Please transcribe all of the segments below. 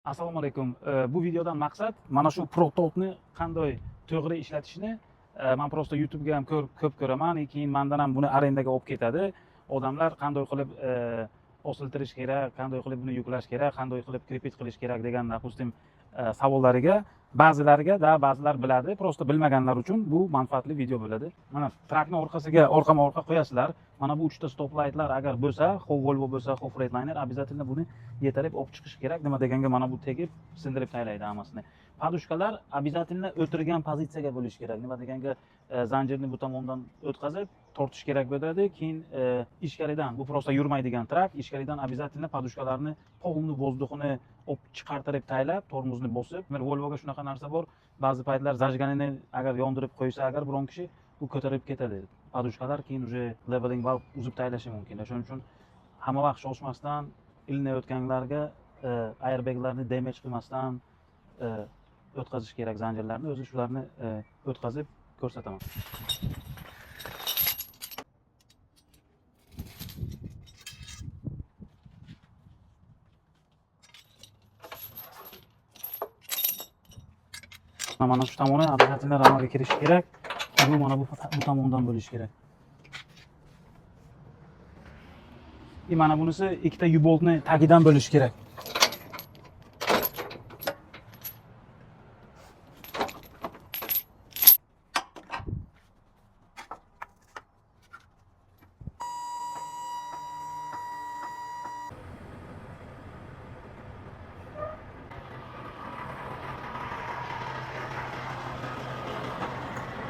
Assalomu alaykum. Bu videodan maqsad mana shu prototipni qanday to'g'ri ishlatishni men prosta YouTube'ga ham ko'p ko'raman, keyin mendan ham buni arendaga olib ketadi. Odamlar qanday qilib osiltirish kerak, qanday qilib buni yuklash kerak, qanday qilib krepit qilish kerak degan допустим savollariga ba'zilar biladi, prosta bilmaganlar uchun bu manfaatli video bo'ladi. Mana trakni orqasiga orqama-orqa qo'yasizlar. Mana bu 3 ta stop lightlar agar bo'lsa, xo'p Volvo bo'lsa, xo'p Freightliner обязательно buni yetarib olib chiqish kerak. Nima deganga mana bu tegib, sindirib taylaydi hammasini. Podushkalar обязательно o'tirgan pozitsiyaga bo'lish kerak. Nima deganga zanjirni bu tomondan o'tkazib, tortish kerak bo'ladi. Keyin ichkaridan, bu prosta yurmaydigan trak, ichkaridan обязательно podushkalarni polni vozdухini olib chiqartirib taylab, tormozni bosib. Volvoga shunaqa narsa bor. Ba'zi paytlar zajganini agar yondirib qo'ysa, agar biron kishi bu ko'tarib ketadi. Podushkalar keyin уже leveling valve uzib taylashi mumkin. Shuning uchun hamma vaqt shoshmasdan ilinayotganlarga airbaglarni damage qilmasdan o'tkazish kerak zanjirlarni. O'zi shularni o'tkazib ko'rsataman. Mana shu tomoni обязательно ramaga kirishi kerak. Bu mana bu tomondan bo'lishi kerak. Mana bunisi ikkita U-boltni tagidan bo'lishi kerak.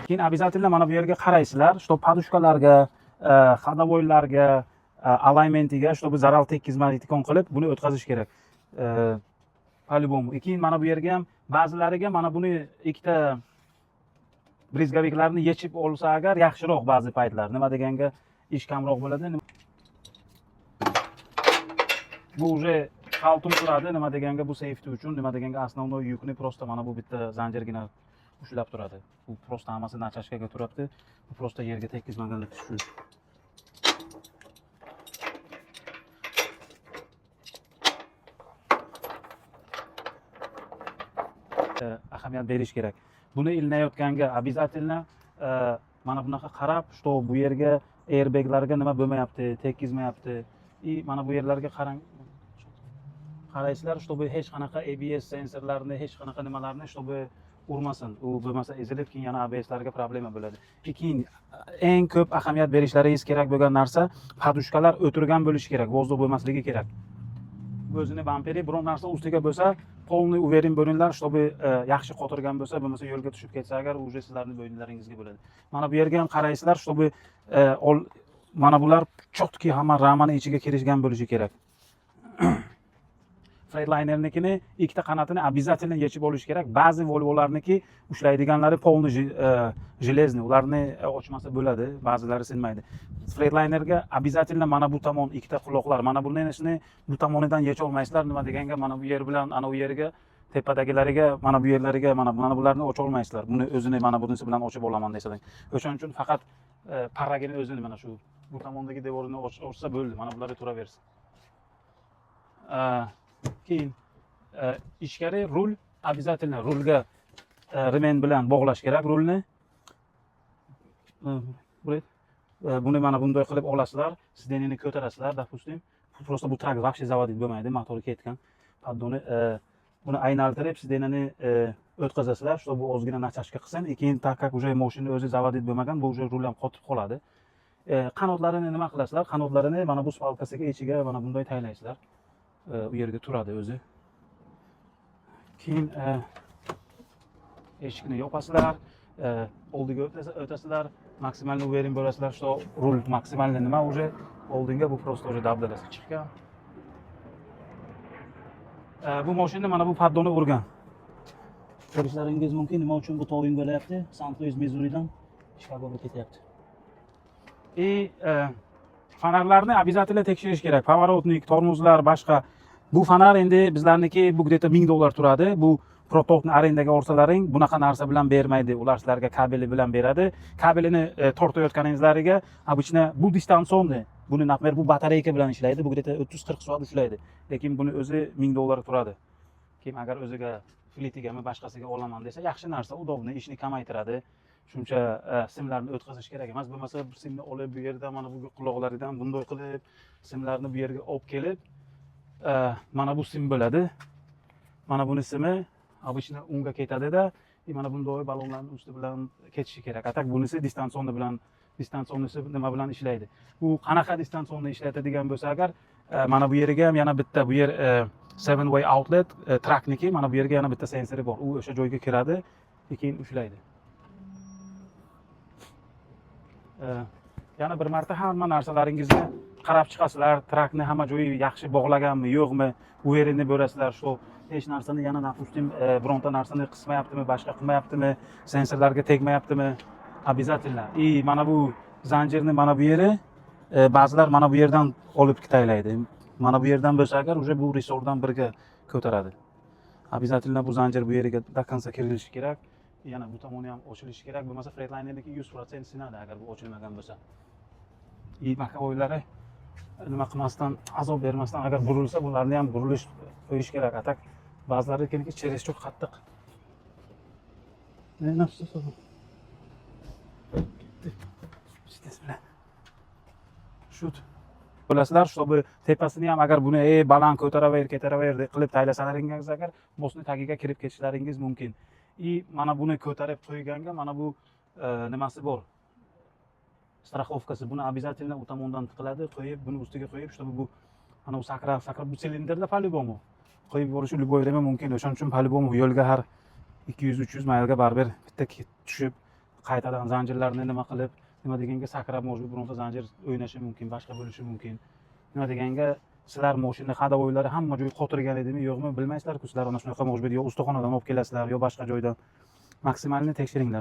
Keyin обязательно mana bu yerga qaraysizlar, что podushkalarga, ходовойlarga, alignmentiga, чтобы zarar tekkizmaydigan qilib buni o'tkazish kerak. По-любому. Keyin mana bu yerga ham ba'zilariga mana buni ikkita brizgaviklarni yechib olsa agar yaxshiroq ba'zi paytlar. Nima deganga ish kamroq bo'ladi. Bu уже xaltum turadi, nima deganga bu safety uchun, nima deganga основной yukni prosta mana bu bitta zanjirgina ushlab turadi. Bu prosta hammasi nachashkaga turibdi. Bu prosta yerga tekkizmaganlik uchun. Ahamiyat berish kerak. Buni ilinayotganga обязательно mana bunaqa qarab, что bu yerga airbaglarga nima bo'lmayapti, tekkizmayapti. Mana bu yerlarga qaraysizlar, чтобы hech qanaqa ABS sensorlarni, hech qanaqa nimalarni, чтобы urmasin. U bo'lmasa ezilib keyin yana ABSlarga problema bo'ladi. Keyin eng ko'p ahamiyat berishlaringiz kerak bo'lgan narsa podushkalar o'tirgan bo'lishi kerak, vozdux bo'lmasligi kerak. O'zini bamperi biron narsa ustiga bo'lsa, polni uverin bo'linglar, чтобы yaxshi qotirgan bo'lsa, bo'lmasa yo'lga tushib ketsa agar уже sizlarning bo'yinlaringizga bo'ladi. Mana bu yerga ham qaraysizlar, чтобы mana bular chotki hamma ramani ichiga kirishgan bo'lishi kerak. Freightliner-nikini ikkita qanotini обязательно yechib olish kerak. Ba'zi Volvolarniki ushlaydiganlari polni железный, ularni ochmasa bo'ladi, ba'zilari sinmaydi. Freightliner-ga обязательно mana bu tomon ikkita quloqlar, mana bunday ishni bu tomonidan yecha olmaysizlar. Nima deganga mana bu yer bilan ana u yerga, tepadagilariga, mana bu yerlariga, mana bularni ocha olmaysizlar. Buni o'zini mana bunisi bilan ochib olaman desalang. O'shaning uchun faqat parragini o'zini mana shu bu tomondagi devorini ochsa bo'ldi. Mana bular turaversin. Keyin ichkari rul обязательно rulga remen bilan bog'lash kerak rulni. Buni mana bunday qilib olasizlar, sidenini ko'tarasizlar, допустим. Prosta bu trak вообще zavodit bo'lmaydi, motori ketgan. Paddoni buni aylantirib sidenini o'tkazasizlar, чтобы ozgina nachashka qilsin. Keyin так как уже mashina o'zi zavodit bo'lmagan, bu уже rul ham qotib qoladi. Qanotlarini nima qilasizlar? Qanotlarini mana bu spalkasiga ichiga mana bunday taylaysizlar. U yerga turadi o'zi. Keyin eshikni yopasizlar, oldinga o'tasizlar, maksimalni uverin bo'lasizlar, что rul maksimalni nima уже oldinga bu prosta уже dabdalasi chiqqan. Bu mashina mana bu paddoni urgan. Ko'rishlaringiz mumkin, nima uchun bu towing bo'layapti? St. Louis, Missouridan Chicagoga ketyapti. Fanarlarni обязательно tekshirish kerak. Pavorotnik, tormozlar, boshqa. Bu fanar endi bizlarniki bu где-то $1000 turadi. Bu prototipni arendaga olsalaring, bunaqa narsa bilan bermaydi. Ular sizlarga kabeli bilan beradi. Kabelini tortayotganingizlariga обычно bu distansonni, buni например bu batareyka bilan ishlaydi. Bu где-то 30-40 soat ishlaydi. Lekin buni o'zi $1000 turadi. Kim agar o'ziga flitigami boshqasiga olaman desa, yaxshi narsa, udobni, ishni kamaytiradi. Shuncha simlarni o'tkazish kerak emas. Bo'lmasa bir simni olib bu yerda mana bu quloqlaridan bunday qilib simlarni bu yerga olib kelib, mana bu sim bo'ladi. Mana buni simi обычно unga ketadi-da, mana bunday balonlarning usti bilan ketishi kerak. Atak bunisi distansionisi nima bilan ishlaydi? Bu qanaqa distansionni ishlatadigan bo'lsa agar, mana bu yeriga ham yana bitta bu yer 7-way outlet trackniki, mana bu yerga yana bitta sensori bor. U o'sha joyga kiradi, keyin ushlaydi. Yana bir marta hamma narsalaringizni qarab chiqasizlar, trackni hamma joyi yaxshi bog'laganmi, yo'qmi, u yerini ko'rasizlar. Shu hech narsani yana допустим bironta narsani qismayaptimi, boshqa qilmayaptimi, sensorlarga tegmayaptimi? Обязательно. И mana bu zanjirni mana bu yeri ba'zilar mana bu yerdan olib taylaydi. Mana bu yerdan bo'lsa agar уже bu resordan birga ko'taradi. Обязательно bu zanjir bu yeriga до конца kirilishi kerak. Yana bu tomoni ham ochilishi kerak. Bo'lmasa flatlinerniki 100% sinadi agar bu ochilmagan bo'lsa. И makavoylari nima qilmasdan, azob bermasdan agar burilsa, bularni ham burilish qo'yish kerak. Atak ba'zilarininki чересчур qattiq. Ne nasıl sorun? Şut. Bilasizlar, чтобы tepasini ham agar buni baland ko'taraver, ketaraver deb qilib taylasalaringiz agar mosni tagiga kirib ketishlaringiz mumkin. И mana buni ko'tarib qo'yganga mana bu nimasi bor. Страховкасы buni обязательно u tomondan tiqiladi, qo'yib, buni ustiga qo'yib, чтобы bu ana bu sakrab bu silindrda по-любому qo'yib yuborishi любой время mumkin. O'shaning uchun по-любому yo'lga har 200-300 maylga baribir bitta tushib, qaytadan zanjirlarni nima qilib, nima deganga sakrab mo'jib bironta zanjir o'ynashi mumkin, boshqa bo'lishi mumkin. Nima deganga sizlar mashina hadovoylari hamma joy qotirgan edimi, yo'qmi bilmaysizlar-ku, sizlar ana shunaqa mo'jib yo ustaxonadan olib kelasizlar, yo boshqa joydan. Maksimalni tekshiringlar.